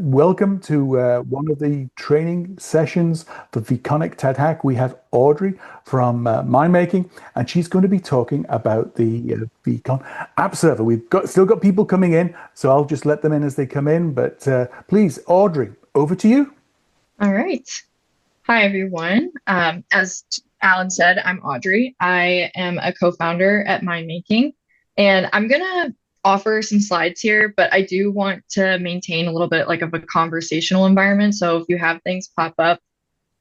Welcome to one of the training sessions for VConic TED Hack. We have Audrey from Mind Making, and she's going to be talking about the VCon app server. We've still got people coming in, so I'll just let them in as they come in. But please, Audrey, over to you. All right. Hi, everyone. As Alan said, I'm Audrey. I am a co-founder at Mind Making, and I'm going to offer some slides here, but I do want to maintain a little bit like of a conversational environment. So if you have things pop up,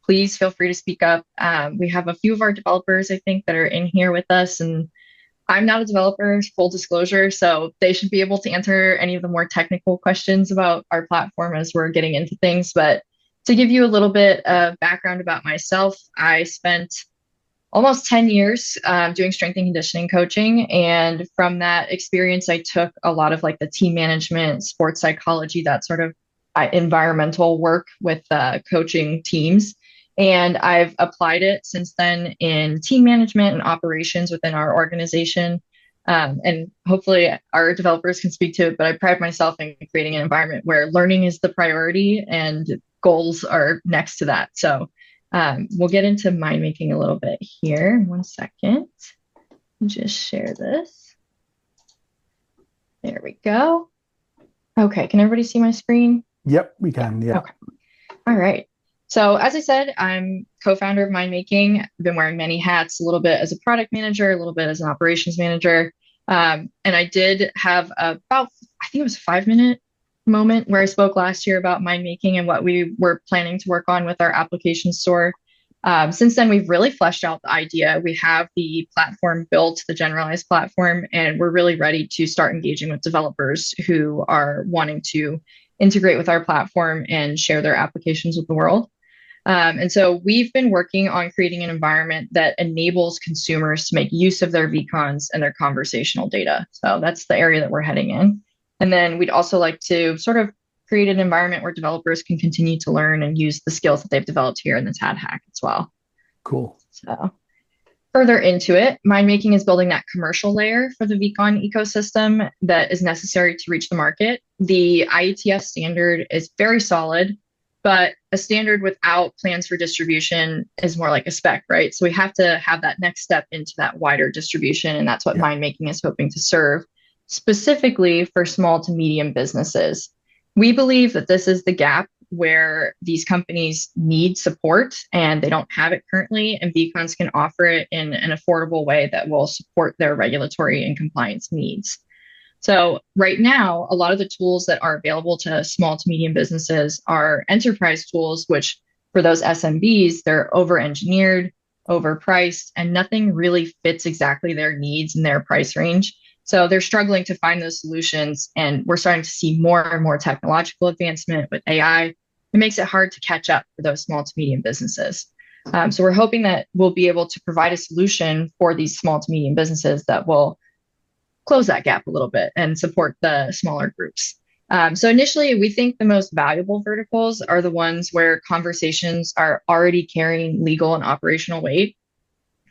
please feel free to speak up. We have a few of our developers, I think, that are in here with us, and I'm not a developer, full disclosure, so they should be able to answer any of the more technical questions about our platform as we're getting into things. But to give you a little bit of background about myself, I spent almost 10 years doing strength and conditioning coaching. And from that experience, I took a lot of like the team management, sports psychology, that sort of environmental work with coaching teams. And I've applied it since then in team management and operations within our organization. And hopefully our developers can speak to it, but I pride myself in creating an environment where learning is the priority and goals are next to that. So we'll get into mind making a little bit here. 1 second. Just share this. There we go. Okay, can everybody see my screen? Yep, we can. Yeah. Okay. All right. So as I said, I'm co-founder of Mind Making. I've been wearing many hats, a little bit as a product manager, a little bit as an operations manager. And I did have about, I think it was a 5 minute moment where I spoke last year about Mind Making and what we were planning to work on with our application store. Since then, we've really fleshed out the idea. We have the platform built, the generalized platform, and we're really ready to start engaging with developers who are wanting to integrate with our platform and share their applications with the world. And so we've been working on creating an environment that enables consumers to make use of their VCONs and their conversational data. So that's the area that we're heading in. And then we'd also like to sort of create an environment where developers can continue to learn and use the skills that they've developed here in the TAD hack as well. Cool. So further into it, Mind Making is building that commercial layer for the VCON ecosystem that is necessary to reach the market. The IETF standard is very solid, but a standard without plans for distribution is more like a spec, right? So we have to have that next step into that wider distribution, and that's what Yeah. Mind Making is hoping to serve, specifically for small to medium businesses. We believe that this is the gap where these companies need support and they don't have it currently, and VCONs can offer it in an affordable way that will support their regulatory and compliance needs. So right now, a lot of the tools that are available to small to medium businesses are enterprise tools, which for those SMBs, they're over-engineered, overpriced, and nothing really fits exactly their needs and their price range. So they're struggling to find those solutions, and we're starting to see more and more technological advancement with AI. It makes it hard to catch up for those small to medium businesses. So we're hoping that we'll be able to provide a solution for these small to medium businesses that will close that gap a little bit and support the smaller groups. So initially, we think the most valuable verticals are the ones where conversations are already carrying legal and operational weight.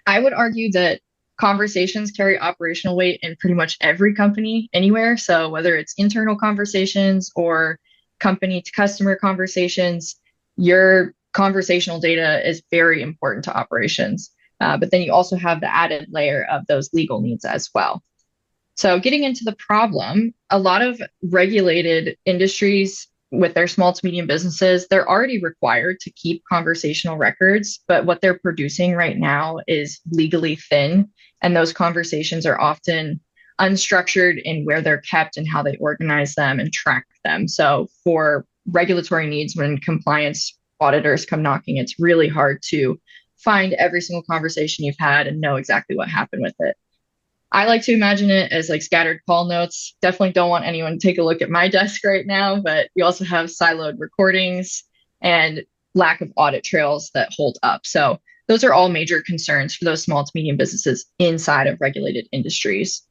I would argue that conversations carry operational weight in pretty much every company anywhere. So whether it's internal conversations or company to customer conversations, your conversational data is very important to operations. But then you also have the added layer of those legal needs as well. So getting into the problem, a lot of regulated industries with their small to medium businesses, they're already required to keep conversational records, but what they're producing right now is legally thin. And those conversations are often unstructured in where they're kept and how they organize them and track them. So for regulatory needs, when compliance auditors come knocking, it's really hard to find every single conversation you've had and know exactly what happened with it. I like to imagine it as like scattered call notes. Definitely don't want anyone to take a look at my desk right now, but you also have siloed recordings and lack of audit trails that hold up. So those are all major concerns for those small to medium businesses inside of regulated industries.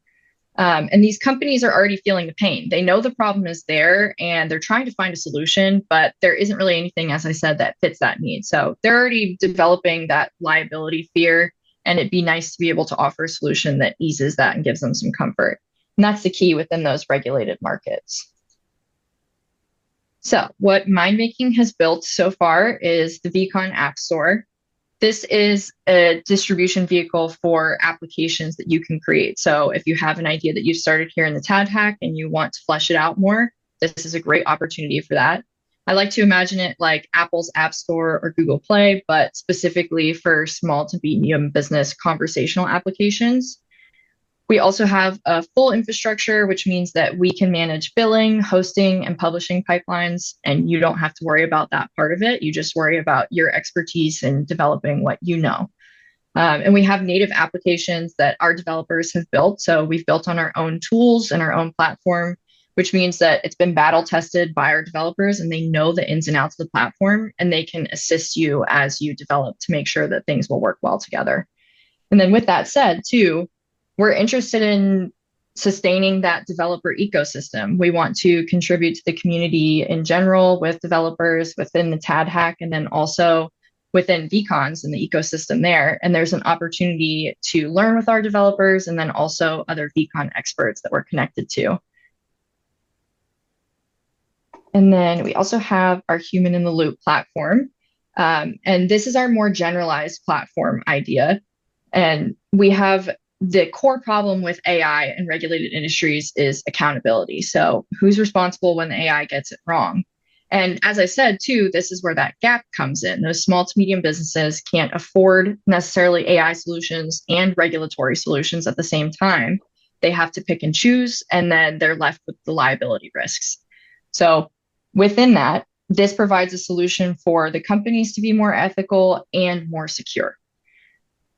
And these companies are already feeling the pain. They know the problem is there and they're trying to find a solution, but there isn't really anything, as I said, that fits that need. So they're already developing that liability fear, and it'd be nice to be able to offer a solution that eases that and gives them some comfort. And that's the key within those regulated markets. So, what MindMaking has built so far is the VCON App Store. This is a distribution vehicle for applications that you can create. So, if you have an idea that you've started here in the TAD Hack and you want to flesh it out more, this is a great opportunity for that. I like to imagine it like Apple's App Store or Google Play, but specifically for small to medium business conversational applications. We also have a full infrastructure, which means that we can manage billing, hosting, and publishing pipelines, and you don't have to worry about that part of it. You just worry about your expertise in developing what you know. And we have native applications that our developers have built. So we've built on our own tools and our own platform, which means that it's been battle tested by our developers and they know the ins and outs of the platform and they can assist you as you develop to make sure that things will work well together. And then with that said, too, we're interested in sustaining that developer ecosystem. We want to contribute to the community in general with developers within the TAD Hack and then also within VCONs and the ecosystem there. And there's an opportunity to learn with our developers and then also other VCON experts that we're connected to. And then we also have our human in the loop platform. And this is our more generalized platform idea. And we have the core problem with AI and regulated industries is accountability. So who's responsible when the AI gets it wrong? And as I said, too, this is where that gap comes in. Those small to medium businesses can't afford necessarily AI solutions and regulatory solutions at the same time. They have to pick and choose, and then they're left with the liability risks. So within that, this provides a solution for the companies to be more ethical and more secure.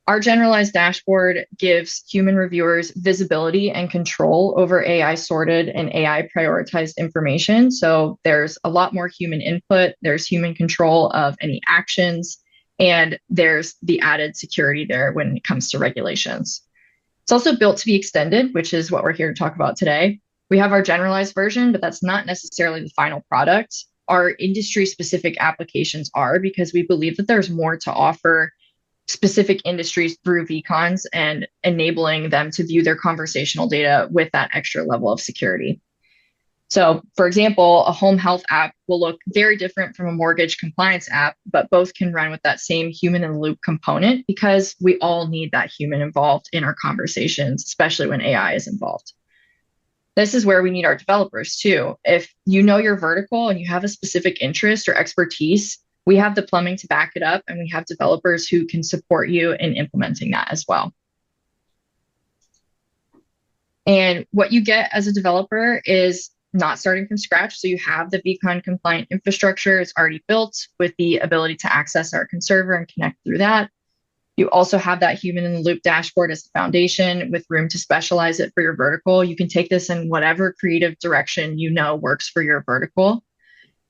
Our generalized dashboard gives human reviewers visibility and control over AI sorted and AI prioritized information. So there's a lot more human input, there's human control of any actions, and there's the added security there when it comes to regulations. It's also built to be extended, which is what we're here to talk about today. We have our generalized version, but that's not necessarily the final product. Our industry specific applications are because we believe that there's more to offer specific industries through VCONs and enabling them to view their conversational data with that extra level of security. So, for example, a home health app will look very different from a mortgage compliance app, but both can run with that same human in the loop component because we all need that human involved in our conversations, especially when AI is involved. This is where we need our developers too. If you know your vertical and you have a specific interest or expertise, we have the plumbing to back it up, and we have developers who can support you in implementing that as well. And what you get as a developer is not starting from scratch. So you have the VCON compliant infrastructure. It's already built with the ability to access our server and connect through that. You also have that human in the loop dashboard as the foundation with room to specialize it for your vertical. You can take this in whatever creative direction you know works for your vertical.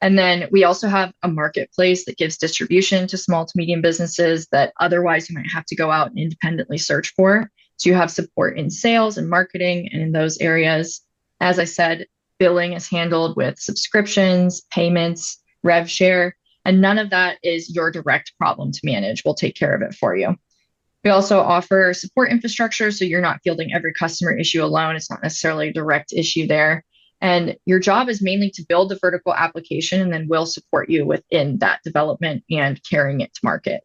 And then we also have a marketplace that gives distribution to small to medium businesses that otherwise you might have to go out and independently search for. So you have support in sales and marketing and in those areas. As I said, billing is handled with subscriptions, payments, rev share, and none of that is your direct problem to manage. We'll take care of it for you. We also offer support infrastructure, so you're not fielding every customer issue alone. It's not necessarily a direct issue there. And your job is mainly to build the vertical application, and then we'll support you within that development and carrying it to market.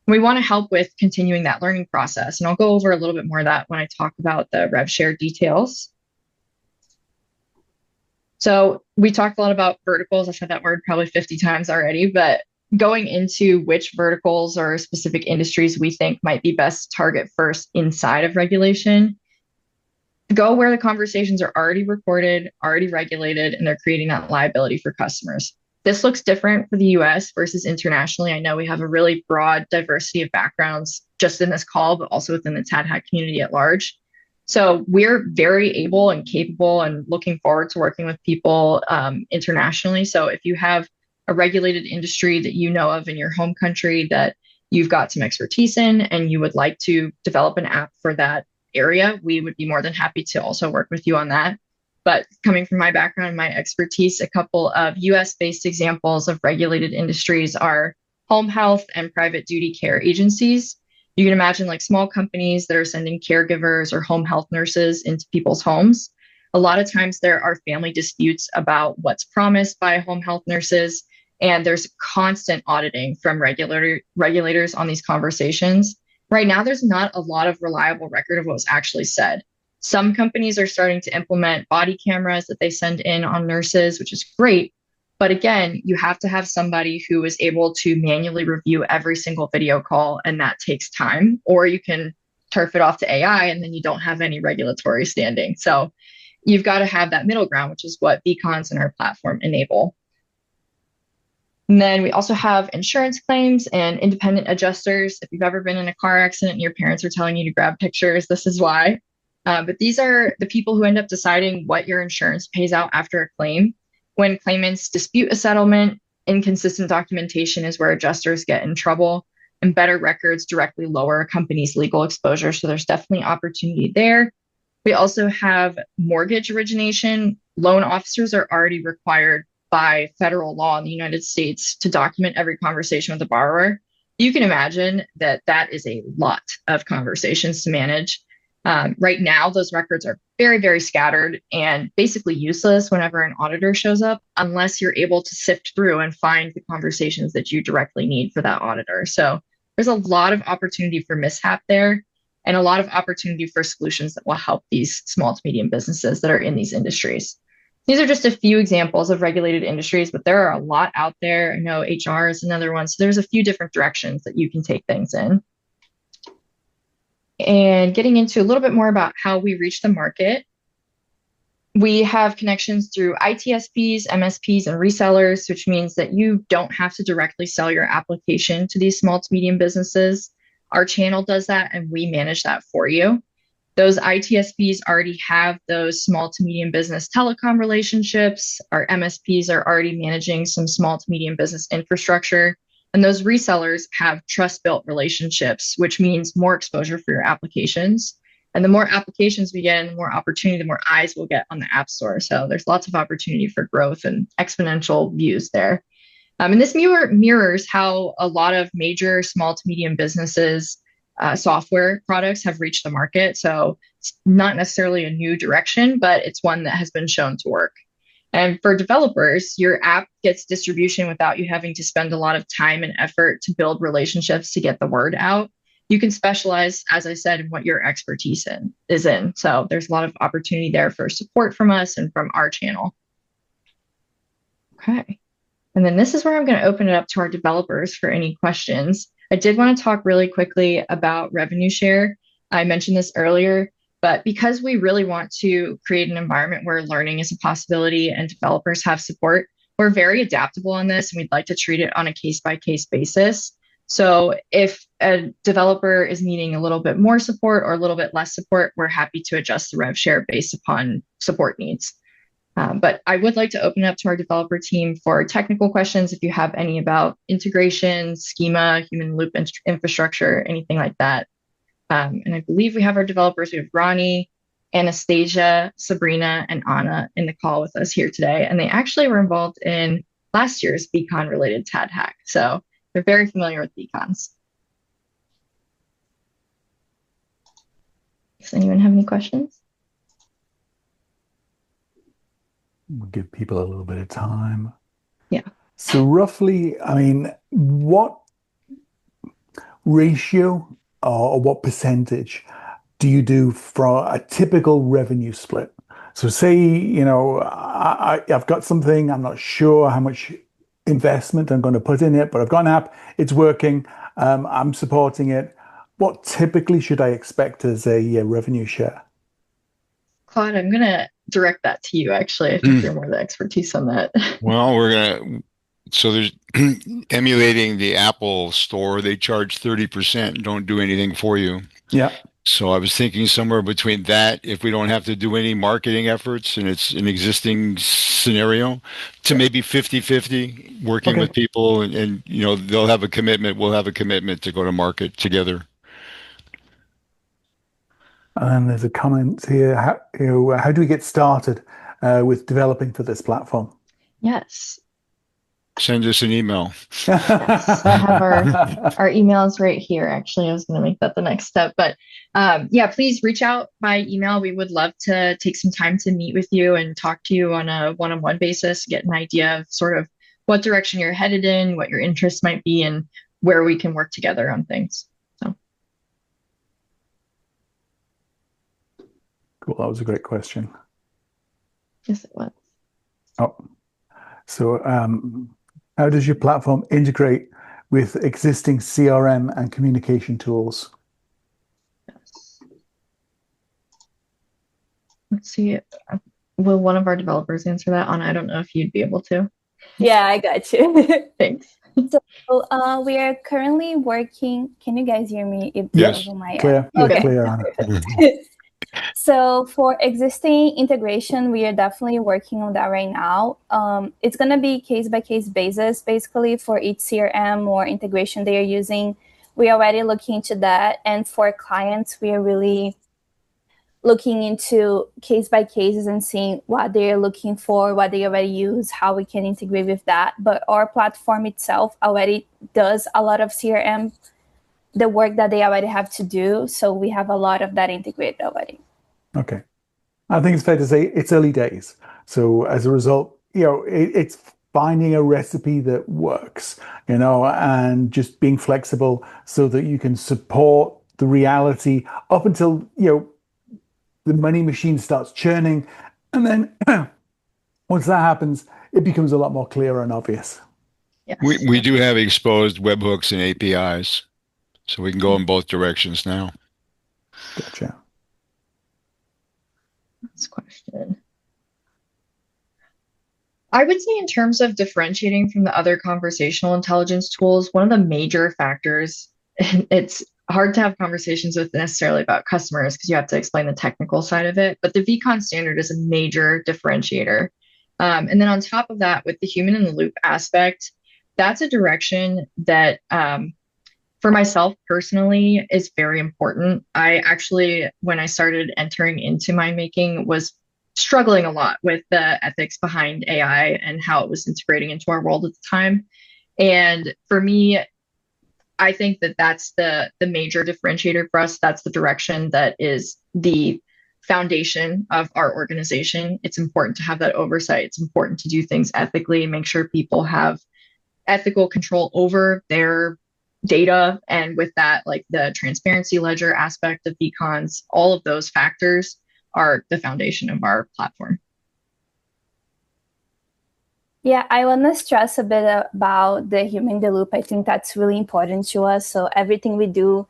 We want to help with continuing that learning process. And I'll go over a little bit more of that when I talk about the rev share details. So we talked a lot about verticals. I've said that word probably 50 times already, but going into which verticals or specific industries we think might be best to target first inside of regulation. Go where the conversations are already recorded, already regulated, and they're creating that liability for customers. This looks different for the US versus internationally. I know we have a really broad diversity of backgrounds just in this call, but also within the TAD Hack community at large. So we're very able and capable and looking forward to working with people internationally. So if you have a regulated industry that you know of in your home country that you've got some expertise in and you would like to develop an app for that area, we would be more than happy to also work with you on that. But coming from my background, my expertise, a couple of US-based examples of regulated industries are home health and private duty care agencies. You can imagine like small companies that are sending caregivers or home health nurses into people's homes. A lot of times there are family disputes about what's promised by home health nurses, and there's constant auditing from regulators on these conversations. Right now, there's not a lot of reliable record of what was actually said. Some companies are starting to implement body cameras that they send in on nurses, which is great. But again, you have to have somebody who is able to manually review every single video call, and that takes time. Or you can turf it off to AI, and then you don't have any regulatory standing. So you've got to have that middle ground, which is what VCONs in our platform enable. And then we also have insurance claims and independent adjusters. If you've ever been in a car accident and your parents are telling you to grab pictures, this is why. But these are the people who end up deciding what your insurance pays out after a claim. When claimants dispute a settlement, inconsistent documentation is where adjusters get in trouble, and better records directly lower a company's legal exposure. So there's definitely opportunity there. We also have mortgage origination. Loan officers are already required by federal law in the United States to document every conversation with the borrower. You can imagine that that is a lot of conversations to manage. Right now, those records are very, very scattered and basically useless whenever an auditor shows up, unless you're able to sift through and find the conversations that you directly need for that auditor. So there's a lot of opportunity for mishap there, and a lot of opportunity for solutions that will help these small to medium businesses that are in these industries. These are just a few examples of regulated industries, but there are a lot out there. I know HR is another one. So there's a few different directions that you can take things in. And getting into a little bit more about how we reach the market, we have connections through ITSPs, MSPs, and resellers, which means that you don't have to directly sell your application to these small to medium businesses. Our channel does that, and we manage that for you. Those ITSPs already have those small to medium business telecom relationships. Our MSPs are already managing some small to medium business infrastructure. And those resellers have trust-built relationships, which means more exposure for your applications. And the more applications we get and the more opportunity, the more eyes we'll get on the App Store. So there's lots of opportunity for growth and exponential views there. And this mirrors how a lot of major small to medium businesses software products have reached the market. So it's not necessarily a new direction, but it's one that has been shown to work. And for developers, your app gets distribution without you having to spend a lot of time and effort to build relationships to get the word out. You can specialize, as I said, in what your expertise is in. So there's a lot of opportunity there for support from us and from our channel. Okay. And then this is where I'm going to open it up to our developers for any questions. I did want to talk really quickly about revenue share. I mentioned this earlier, but because we really want to create an environment where learning is a possibility and developers have support, we're very adaptable on this, and we'd like to treat it on a case-by-case basis. So if a developer is needing a little bit more support or a little bit less support, we're happy to adjust the rev share based upon support needs. But I would like to open it up to our developer team for technical questions if you have any about integration, schema, human loop infrastructure, anything like that. And I believe we have our developers. We have Ronnie, Anastasia, Sabrina, and Anna in the call with us here today. And they actually were involved in last year's VCON related TAD hack. So they're very familiar with VCONs. Does anyone have any questions? We'll give people a little bit of time. Yeah. So roughly, I mean, what ratio or what percentage do you do for a typical revenue split? So say, you know, I've got something, I'm not sure how much investment I'm going to put in it, but I've got an app, it's working, I'm supporting it. What typically should I expect as a revenue share? Claude, I'm going to direct that to you, actually. I think you're more the expertise on that. Well, so there's emulating the Apple store, they charge 30% and don't do anything for you. Yeah. So I was thinking somewhere between that, if we don't have to do any marketing efforts and it's an existing scenario, to maybe 50-50 working with people and, you know, they'll have a commitment, we'll have a commitment to go to market together. And there's a comment here, how do we get started with developing for this platform? Yes. Send us an email. I have our emails right here. Actually, I was going to make that the next step, but yeah, please reach out by email. We would love to take some time to meet with you and talk to you on a one-on-one basis, get an idea of sort of what direction you're headed in, what your interests might be, and where we can work together on things. So, Cool. That was a great question. yes, it was. Oh, so how does your platform integrate with existing CRM and communication tools? Yes. Let's see. Will one of our developers answer that? Anna, I don't know if you'd be able to. Yeah, I got you. Thanks. So we are currently working. Can you guys hear me? Yes. Clear. Okay. Clear, Anna. So for existing integration, we are definitely working on that right now. It's going to be case-by-case basis, basically, for each CRM or integration they are using. We are already looking into that. And for clients, we are really looking into case-by-cases and seeing what they're looking for, what they already use, how we can integrate with that. But our platform itself already does a lot of CRM, the work that they already have to do. So we have a lot of that integrated already. Okay. I think it's fair to say it's early days. So as a result, it's finding a recipe that works, and just being flexible so that you can support the reality up until, the money machine starts churning. And then once that happens, it becomes a lot more clear and obvious. Yes. We do have exposed webhooks and APIs, so we can go in both directions now. Gotcha. Next question. I would say in terms of differentiating from the other conversational intelligence tools, one of the major factors, and it's hard to have conversations with necessarily about customers because you have to explain the technical side of it, but the VCON standard is a major differentiator. And then on top of that, with the human in the loop aspect, that's a direction that for myself personally is very important. I actually, when I started entering into mind making, was struggling a lot with the ethics behind AI and how it was integrating into our world at the time. And for me, I think that that's the major differentiator for us. That's the direction that is the foundation of our organization. It's important to have that oversight. It's important to do things ethically, make sure people have ethical control over their data. And with that, like the transparency ledger aspect of VCONs, all of those factors are the foundation of our platform. Yeah, I want to stress a bit about the human in the loop. I think that's really important to us. So everything we do,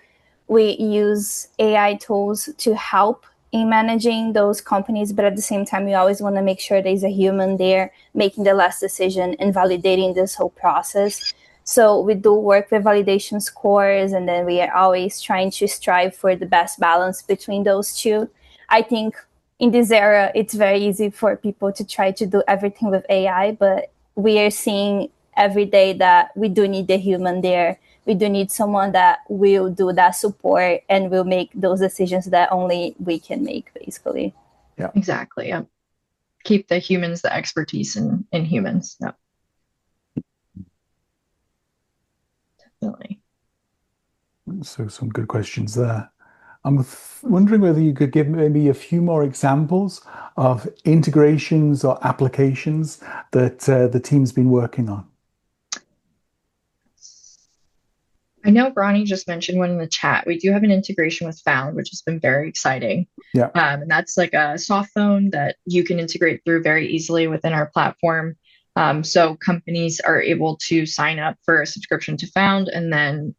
we use AI tools to help in managing those companies, but at the same time, we always want to make sure there's a human there making the last decision and validating this whole process. So we do work with validation scores, and then we are always trying to strive for the best balance between those two. I think in this era, it's very easy for people to try to do everything with AI, but we are seeing every day that we do need the human there. We do need someone that will do that support and will make those decisions that only we can make, basically. Yeah, exactly. Yeah. Keep the humans, the expertise in humans. Yeah. Definitely. So some good questions there. I'm wondering whether you could give maybe a few more examples of integrations or applications that the team's been working on. I know Ronnie just mentioned one in the chat. We do have an integration with Found, which has been very exciting. Yeah. And that's like a soft phone that you can integrate through very easily within our platform. So companies are able to sign up for a subscription to Found and then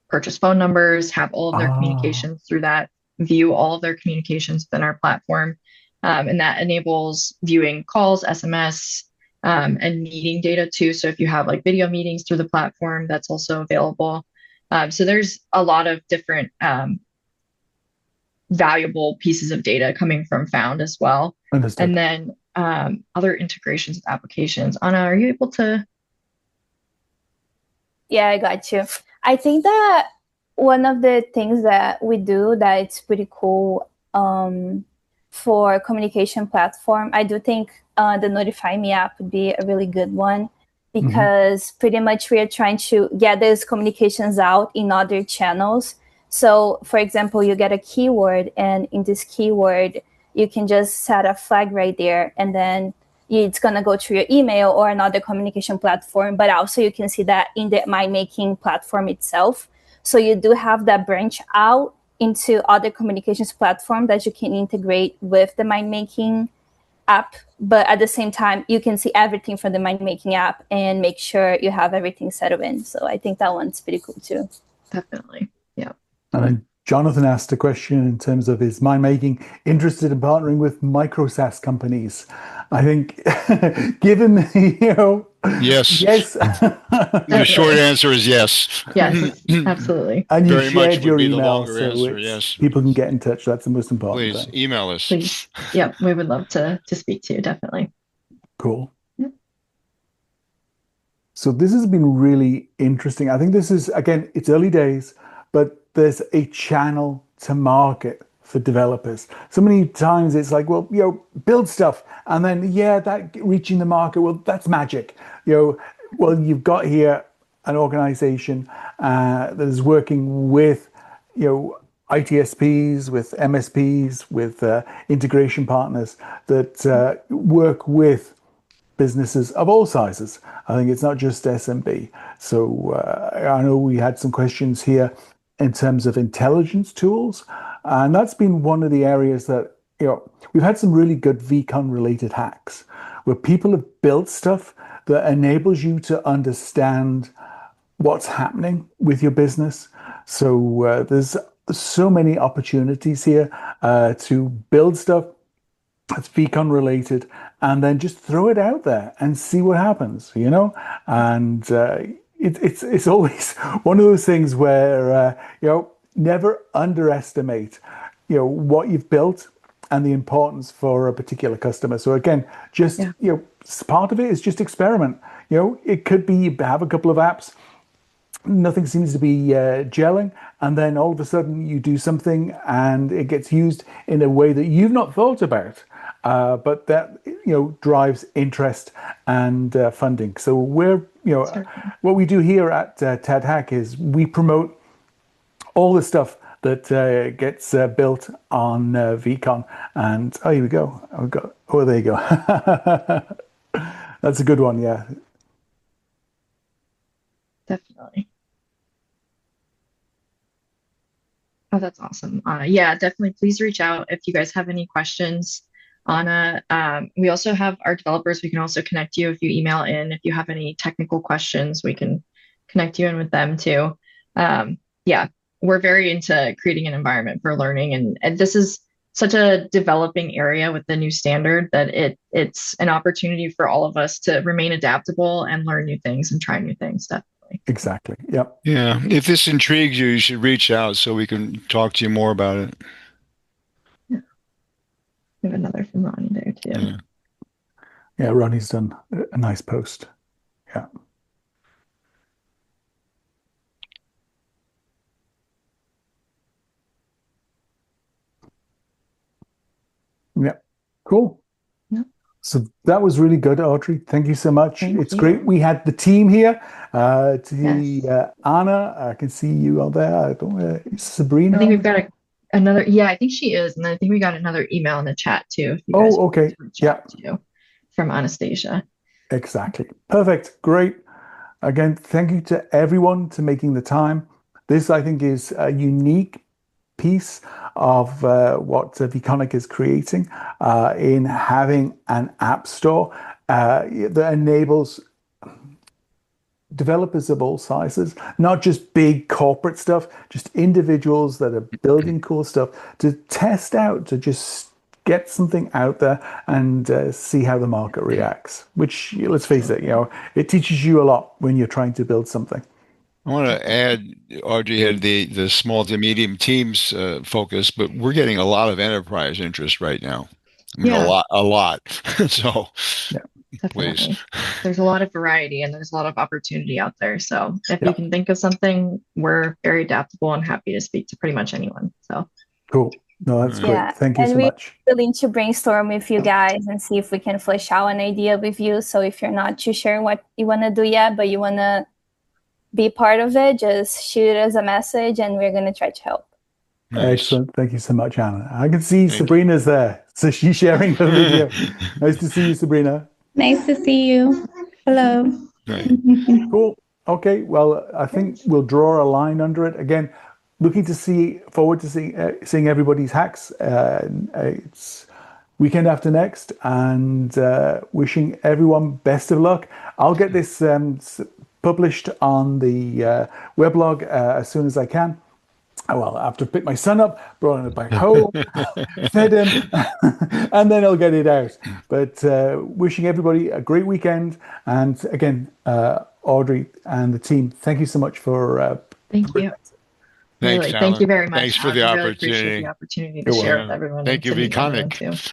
purchase phone numbers, have all of their communications through that, view all of their communications within our platform. And that enables viewing calls, SMS, and meeting data too. So if you have like video meetings through the platform, that's also available. So there's a lot of different valuable pieces of data coming from Found as well. Understood. And then other integrations with applications. Anna, are you able to? Yeah, I got you. I think that one of the things that we do that it's pretty cool for communication platform, I do think the Notify Me app would be a really good one. because pretty much we are trying to get those communications out in other channels. So for example, you get a keyword, and in this keyword, you can just set a flag right there, and then it's going to go to your email or another communication platform, but also you can see that in the mind-making platform itself. So you do have that branch out into other communications platform that you can integrate with the mind-making app, but at the same time, you can see everything from the mind-making app and make sure you have everything set up in. So I think that one's pretty cool too. Definitely. Yeah. And then Jonathan asked a question in terms of his mind making interested in partnering with micro SaaS companies. I think, given Yes. yes, The short answer is yes. Yes, absolutely. and you Very much shared would your be the email, longer so answer, yes. people can get in touch. That's the most important Please thing. email us. Please. Yeah, we would love to speak to you, definitely. Cool. Yeah. So this has been really interesting. I think this is, again, it's early days, but there's a channel to market for developers. So many times it's like, well, build stuff, and then that reaching the market, well, that's magic. Well, you've got here an organization that is working with ITSPs, with MSPs, with integration partners that work with businesses of all sizes. I think it's not just SMB. So I know we had some questions here in terms of intelligence tools, and that's been one of the areas that we've had some really good VCON related hacks where people have built stuff that enables you to understand what's happening with your business. So there's so many opportunities here to build stuff that's VCON related, and then just throw it out there and see what happens, And it's always one of those things where never underestimate what you've built and the importance for a particular customer. So again, just part of it is just experiment. It could be you have a couple of apps, nothing seems to be gelling, and then all of a sudden you do something and it gets used in a way that you've not thought about, but that drives interest and funding. So we're what we do here at TED Hack is we promote all the stuff that gets built on VCON, and here we go. There you go. That's a good one. Yeah, definitely. Oh, that's awesome. Yeah, definitely. Please reach out if you guys have any questions. Anna, we also have our developers. We can also connect you if you email in. If you have any technical questions, we can connect you in with them too. Yeah, we're very into creating an environment for learning, and this is such a developing area with the new standard that it's an opportunity for all of us to remain adaptable and learn new things and try new things. Definitely. Exactly. Yep. Yeah. If this intrigues you, you should reach out so we can talk to you more about it. Yeah. We have another from Ronnie there too. Yeah, Ronnie's done a nice post. Yeah. Yeah. Cool. Yeah. So that was really good, Audrey. Thank you so much. Thank you. Great. We had the team here. Yes. Anna, I can see you out there. I don't Sabrina. I think we've got another. Yeah, I think she is, and I think we got another email in the chat too. If you guys want okay. to reach out to, from Anastasia. Exactly. Perfect. Great. Again, thank you to everyone to making the time. This, I think, is a unique piece of what VCONic is creating in having an app store that enables developers of all sizes, not just big corporate stuff, just individuals that are building cool stuff to test out, to just get something out there and see how the market reacts, which, let's face it, it teaches you a lot when you're trying to build something. I want to add, Audrey had the small to medium teams focus, but we're getting a lot of enterprise interest right now. I mean, a lot. So definitely. There's a lot of variety and there's a lot of opportunity out there. So if you can think of something, we're very adaptable and happy to speak to pretty much anyone. So cool. No, that's great. Yeah, Thank you and so we're much. willing to brainstorm with you guys and see if we can flesh out an idea with you. So if you're not too sure what you want to do yet, but you want to be part of it, just shoot us a message and we're going to try to help. Nice. Excellent. Thank you so much, Anna. I can see Thank Sabrina's there. So she's sharing her video. Nice to see you, Sabrina. Nice to see you. Hello. Right. Cool. Okay. Well, I think we'll draw a line under it. Again, looking to forward to seeing everybody's hacks. It's weekend after next, and wishing everyone best of luck. I'll get this published on the weblog as soon as I can. Well, after I pick my son up, brought him back home, fed him, and then I'll get it out. But wishing everybody a great weekend. And again, Audrey and the team, thank you so much for. Thank you. Thanks, Really, Alan. thank you very much. Thanks for the Alan. I really appreciate opportunity. the opportunity to You're share welcome. with everyone. Thank you, to meet everyone VCON. too.